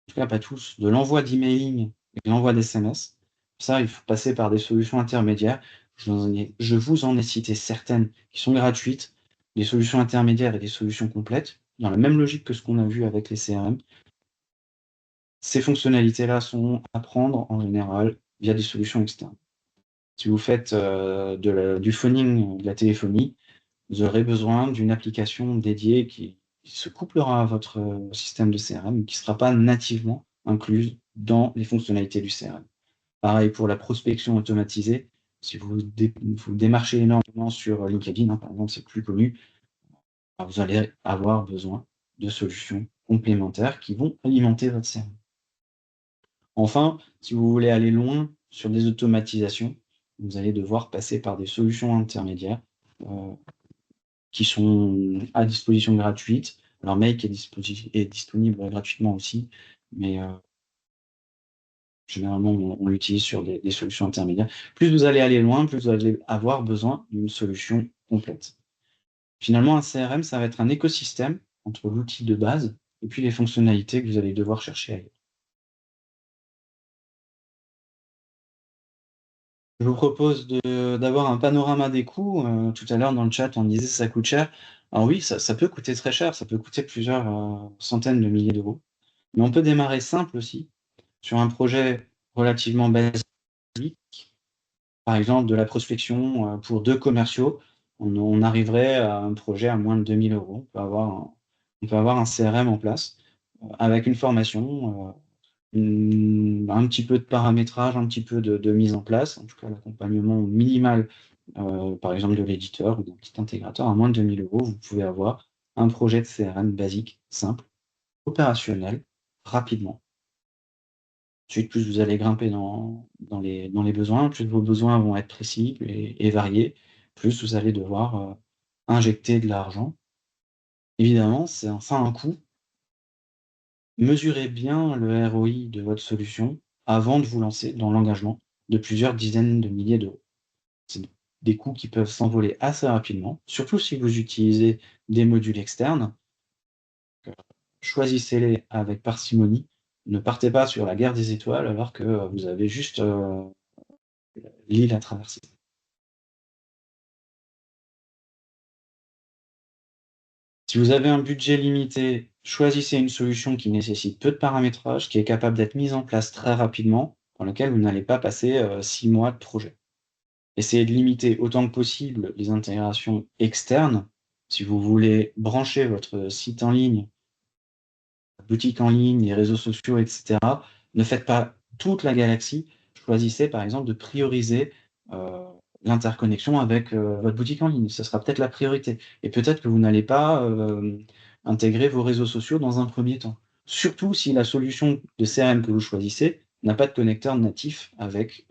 en tout cas pas tous, de l'envoi d'emailing et de l'envoi d'SMS. Ça, il faut passer par des solutions intermédiaires. Je vous en ai cité certaines qui sont gratuites, des solutions intermédiaires et des solutions complètes, dans la même logique que ce qu'on a vu avec les CRM. Ces fonctionnalités-là sont à prendre en général via des solutions externes. Si vous faites du phoning, de la téléphonie, vous aurez besoin d'une application dédiée qui se couplera à votre système de CRM, qui ne sera pas nativement incluse dans les fonctionnalités du CRM. Pareil pour la prospection automatisée. Si vous démarchez énormément sur LinkedIn, par exemple, c'est plus connu, vous allez avoir besoin de solutions complémentaires qui vont alimenter votre CRM. Enfin, si vous voulez aller loin sur des automatisations, vous allez devoir passer par des solutions intermédiaires qui sont à disposition gratuite. Alors Make est disponible gratuitement aussi, mais généralement on l'utilise sur des solutions intermédiaires. Plus vous allez aller loin, plus vous allez avoir besoin d'une solution complète. Finalement, un CRM, ça va être un écosystème entre l'outil de base et puis les fonctionnalités que vous allez devoir chercher ailleurs. Je vous propose d'avoir un panorama des coûts. Tout à l'heure dans le chat, on disait ça coûte cher. Alors oui, ça peut coûter très cher, ça peut coûter plusieurs centaines de milliers d'euros. Mais on peut démarrer simple aussi, sur un projet relativement basique, par exemple de la prospection pour 2 commerciaux. On arriverait à un projet à moins de 2 000 €. On peut avoir un CRM en place avec une formation, un petit peu de paramétrage, un petit peu de mise en place, en tout cas l'accompagnement minimal, par exemple de l'éditeur ou d'un petit intégrateur. À moins de 2 000 €, vous pouvez avoir un projet de CRM basique, simple, opérationnel, rapidement. Ensuite, plus vous allez grimper dans les besoins, plus vos besoins vont être précis et variés, plus vous allez devoir injecter de l'argent. Évidemment, ça a un coût. Mesurez bien le ROI de votre solution avant de vous lancer dans l'engagement de plusieurs dizaines de milliers d'euros. C'est des coûts qui peuvent s'envoler assez rapidement, surtout si vous utilisez des modules externes. Choisissez-les avec parcimonie. Ne partez pas sur la guerre des étoiles alors que vous avez juste l'île à traverser. Si vous avez un budget limité, choisissez une solution qui nécessite peu de paramétrage, qui est capable d'être mise en place très rapidement, dans laquelle vous n'allez pas passer 6 mois de projet. Essayez de limiter autant que possible les intégrations externes. Si vous voulez brancher votre site en ligne, boutique en ligne, les réseaux sociaux, etc., ne faites pas toute la galaxie. Choisissez par exemple de prioriser euh, l'interconnexion avec votre boutique en ligne. Ce sera peut-être la priorité. Et peut-être que vous n'allez pas intégrer vos réseaux sociaux dans un premier temps. Surtout si la solution de CRM que vous choisissez n'a pas de connecteur natif avec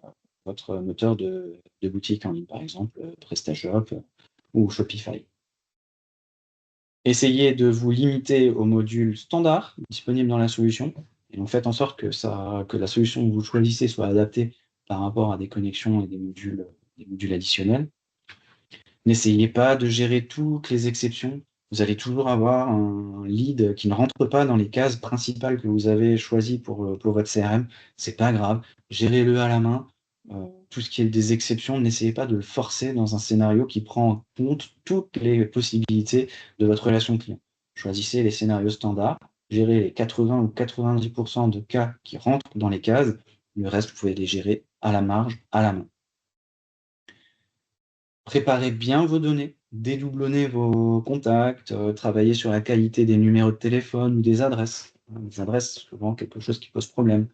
votre moteur de boutique en ligne, par exemple PrestaShop ou Shopify. Essayez de vous limiter aux modules standards disponibles dans la solution et donc faites en sorte que la solution que vous choisissez soit adaptée par rapport à des connexions et des modules additionnels. N'essayez pas de gérer toutes les exceptions. Vous allez toujours avoir un lead qui ne rentre pas dans les cases principales que vous avez choisies pour votre CRM. C'est pas grave, gérez-le à la main. Tout ce qui est des exceptions, n'essayez pas de le forcer dans un scénario qui prend en compte toutes les possibilités de votre relation client. Choisissez les scénarios standards, gérez les 80 ou 90% de cas qui rentrent dans les cases. Le reste, vous pouvez les gérer à la marge, à la main. Préparez bien vos données, dédoublonnez vos contacts, travaillez sur la qualité des numéros de téléphone ou des adresses. Les adresses, souvent quelque chose qui pose problème.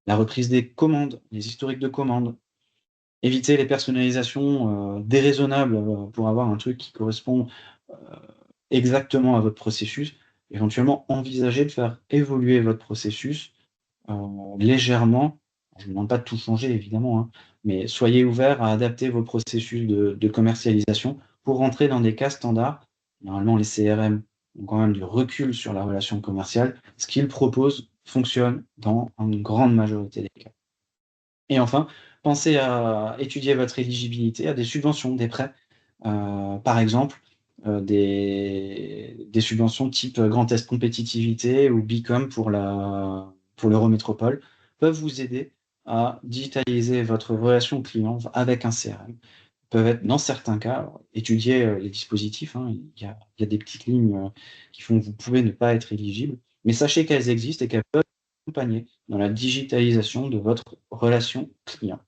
La reprise des commandes, les historiques de commandes. Évitez les personnalisations déraisonnables pour avoir un truc qui correspond exactement à votre processus. Éventuellement, envisager de faire évoluer votre processus légèrement. Je ne vous demande pas de tout changer, évidemment, hein, mais soyez ouvert à adapter vos processus de commercialisation pour rentrer dans des cas standards. Normalement, les CRM ont quand même du recul sur la relation commerciale. Ce qu'ils proposent fonctionne dans une grande majorité des cas. Et enfin, pensez à étudier votre éligibilité à des subventions, des prêts. Par exemple, des subventions type Grand Est Compétitivité ou Bicom pour l'Eurométropole peuvent vous aider à digitaliser votre relation client avec un CRM. Peuvent être, dans certains cas, alors, étudier les dispositifs, hein, il y a des petites lignes qui font que vous pouvez ne pas être éligible, mais sachez qu'elles existent et qu'elles peuvent vous accompagner dans la digitalisation de votre relation client.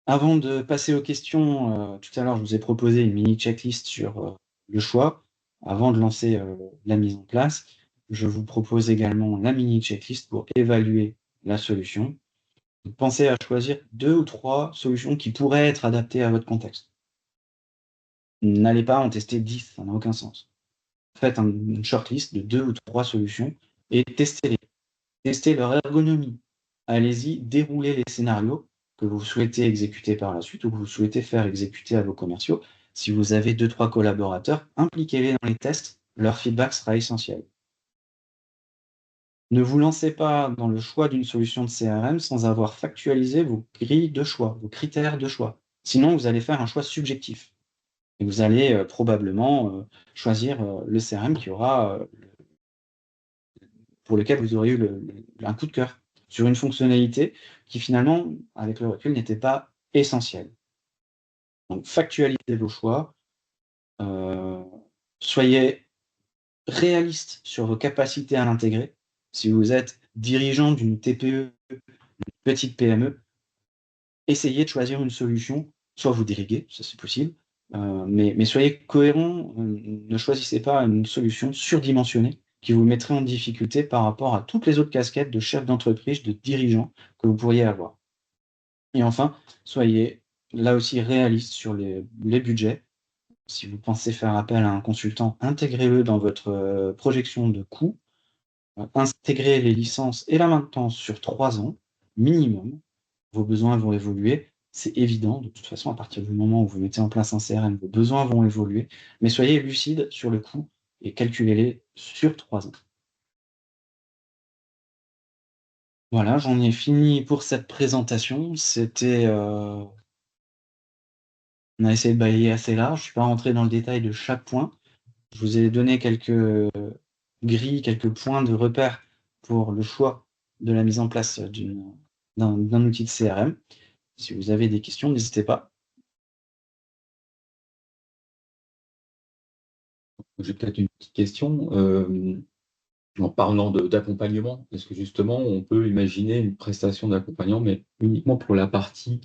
Avant de passer aux questions, tout à l'heure, je vous ai proposé une mini checklist sur, le choix. Avant de lancer, la mise en place, je vous propose également la mini checklist pour évaluer la solution. Pensez à choisir 2 ou 3 solutions qui pourraient être adaptées à votre contexte. N'allez pas en tester 10, ça n'a aucun sens. Faites une shortlist de 2 ou 3 solutions et testez-les. Testez leur ergonomie. Allez-y, déroulez les scénarios que vous souhaitez exécuter par la suite ou que vous souhaitez faire exécuter à vos commerciaux. Si vous avez 2-3 collaborateurs, impliquez-les dans les tests, leur feedback sera essentiel. Ne vous lancez pas dans le choix d'une solution de CRM sans avoir factualisé vos grilles de choix, vos critères de choix. Sinon, vous allez faire un choix subjectif et vous allez, probablement, choisir, le CRM qui aura, pour lequel vous auriez eu un coup de cœur sur une fonctionnalité qui finalement, avec le recul, n'était pas essentielle. Donc factualisez vos choix, heu, soyez réaliste sur vos capacités à l'intégrer. Si vous êtes dirigeant d'une TPE, d'une petite PME, essayez de choisir une solution, soit vous déléguez, ça c'est possible, mais soyez cohérent, ne choisissez pas une solution surdimensionnée qui vous mettrait en difficulté par rapport à toutes les autres casquettes de chef d'entreprise, de dirigeant que vous pourriez avoir. Et enfin, soyez là aussi réaliste sur les budgets. Si vous pensez faire appel à un consultant, intégrez-le dans votre, projection de coûts, intégrez les licences et la maintenance sur 3 ans minimum. Vos besoins vont évoluer, c'est évident. De toute façon, à partir du moment où vous mettez en place un CRM, vos besoins vont évoluer, mais soyez lucide sur le coût et calculez-les sur 3 ans. Voilà, j'en ai fini pour cette présentation. On a essayé de balayer assez large. Je suis pas rentré dans le détail de chaque point. Je vous ai donné quelques grilles, quelques points de repère pour le choix de la mise en place d'un outil de CRM. Si vous avez des questions, n'hésitez pas. J'ai peut-être une petite question. En parlant d'accompagnement, est-ce que justement on peut imaginer une prestation d'accompagnement, mais uniquement pour la partie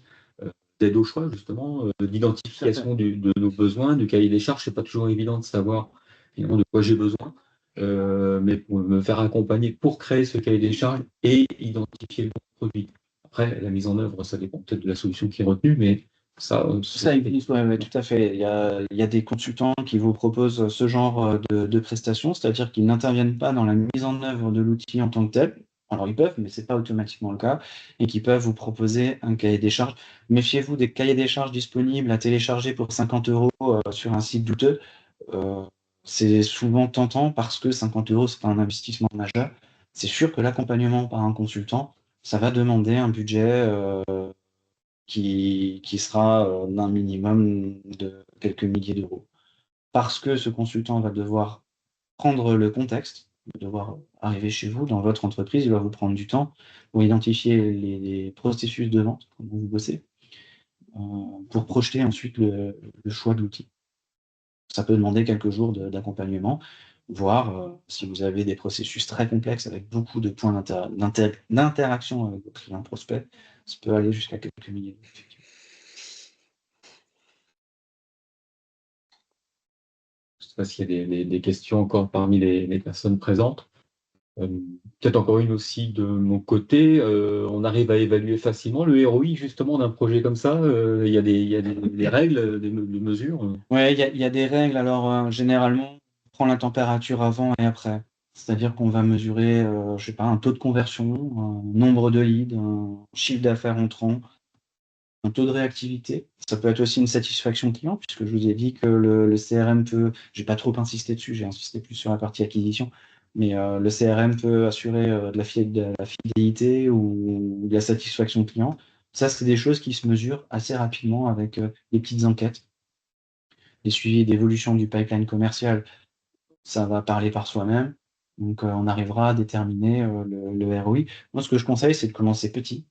d'aide au choix, justement, d'identification de nos besoins, du cahier des charges? C'est pas toujours évident de savoir finalement de quoi j'ai besoin, mais pour me faire accompagner pour créer ce cahier des charges et identifier le bon produit. Après, la mise en œuvre, ça dépend peut-être de la solution qui est retenue, mais ça, Ça existe, ouais, ouais, tout à fait. Il y a des consultants qui vous proposent ce genre, de prestations, c'est-à-dire qu'ils n'interviennent pas dans la mise en œuvre de l'outil en tant que tel. Alors ils peuvent, mais c'est pas automatiquement le cas et qui peuvent vous proposer un cahier des charges. Méfiez-vous des cahiers des charges disponibles à télécharger pour 50 € sur un site douteux. Heu, c'est souvent tentant parce que 50 €, c'est pas un investissement majeur. C'est sûr que l'accompagnement par un consultant, ça va demander un budget, qui sera, d'un minimum de quelques milliers d'euros. Parce que ce consultant va devoir prendre le contexte, va devoir arriver chez vous, dans votre entreprise, il va vous prendre du temps pour identifier les processus de vente, comment vous bossez, pour projeter ensuite le choix de l'outil. Ça peut demander quelques jours d'accompagnement, voire, si vous avez des processus très complexes avec beaucoup de points d'interaction avec vos clients prospects, ça peut aller jusqu'à quelques milliers d'euros, effectivement. Je sais pas s'il y a des questions encore parmi les personnes présentes. Peut-être encore une aussi de mon côté. On arrive à évaluer facilement le ROI justement d'un projet comme ça. Il y a des règles, des mesures. Ouais, il y a des règles. Alors, généralement, on prend la température avant et après. C'est-à-dire qu'on va mesurer, je sais pas, un taux de conversion, un nombre de leads, un chiffre d'affaires entrant, un taux de réactivité. Ça peut être aussi une satisfaction client, puisque je vous ai dit que le CRM peut, j'ai pas trop insisté dessus, j'ai insisté plus sur la partie acquisition, mais le CRM peut assurer de la fidélité ou de la satisfaction client. Ça, c'est des choses qui se mesurent assez rapidement avec des petites enquêtes. Les suivis d'évolution du pipeline commercial, ça va parler par soi-même. Donc, on arrivera à déterminer le ROI. Moi, ce que je conseille, c'est de commencer petit.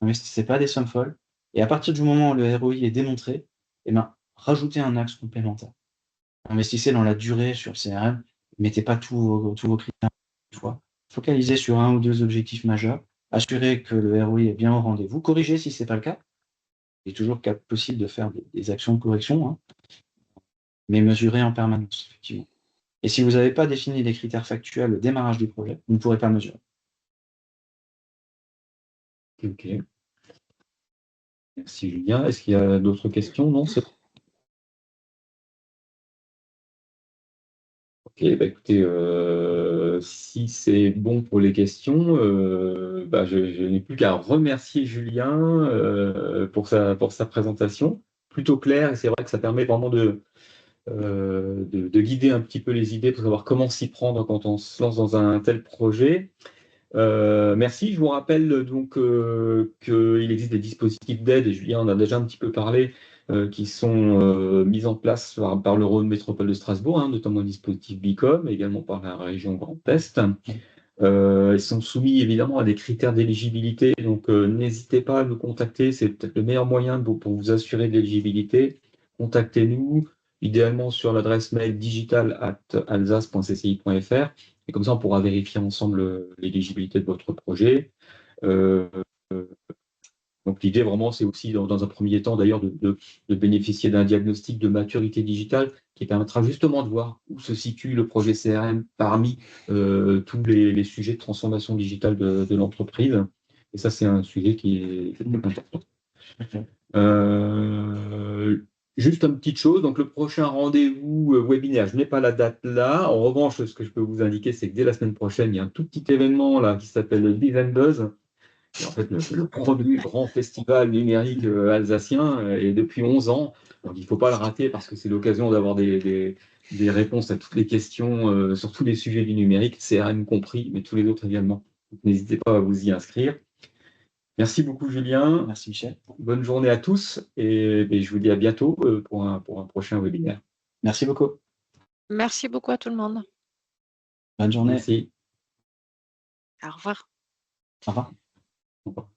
N'investissez pas des sommes folles. Et à partir du moment où le ROI est démontré, eh ben, rajoutez un axe complémentaire. Investissez dans la durée sur le CRM. Mettez pas tous vos critères une fois. Focalisez sur un ou deux objectifs majeurs. Assurez que le ROI est bien au rendez-vous. Corrigez si ce n'est pas le cas. Il est toujours possible de faire des actions de correction, hein, mais mesurez en permanence, effectivement. Et si vous n'avez pas défini les critères factuels au démarrage du projet, vous ne pourrez pas mesurer. Ok. Merci Julien. Est-ce qu'il y a d'autres questions? Non, c'est ok. Bah, écoutez, si c'est bon pour les questions, bah, je n'ai plus qu'à remercier Julien pour sa présentation. Plutôt claire, et c'est vrai que ça permet vraiment de guider un petit peu les idées pour savoir comment s'y prendre quand on se lance dans un tel projet. Merci. Je vous rappelle donc qu'il existe des dispositifs d'aide, et Julien en a déjà un petit peu parlé, qui sont mis en place par le Rhône Métropole de Strasbourg, hein, notamment le dispositif BICOM, également par la région Grand Est. Ils sont soumis évidemment à des critères d'éligibilité, donc n'hésitez pas à nous contacter, c'est peut-être le meilleur moyen pour vous assurer de l'éligibilité. Contactez-nous, idéalement sur l'adresse mail digital@alsace.cci.fr, et comme ça on pourra vérifier ensemble l'éligibilité de votre projet. Euh, donc l'idée vraiment, c'est aussi dans un premier temps d'ailleurs de bénéficier d'un diagnostic de maturité digitale qui permettra justement de voir où se situe le projet CRM parmi tous les sujets de transformation digitale de l'entreprise. Et ça, c'est un sujet qui est très important. Euh, Juste une petite chose, donc le prochain rendez-vous webinaire, je n'ai pas la date là. En revanche, ce que je peux vous indiquer, c'est que dès la semaine prochaine, il y a un tout petit événement là qui s'appelle le Design Buzz. Et en fait, le premier grand festival numérique alsacien est depuis 11 ans. Donc, il ne faut pas le rater parce que c'est l'occasion d'avoir des réponses à toutes les questions sur tous les sujets du numérique, CRM compris, mais tous les autres également. Donc, n'hésitez pas à vous y inscrire. Merci beaucoup, Julien. Merci, Michel. Bonne journée à tous et je vous dis à bientôt pour un prochain webinaire. Merci beaucoup. Merci beaucoup à tout le monde. Bonne journée. Merci. Au revoir. Au revoir. Au revoir.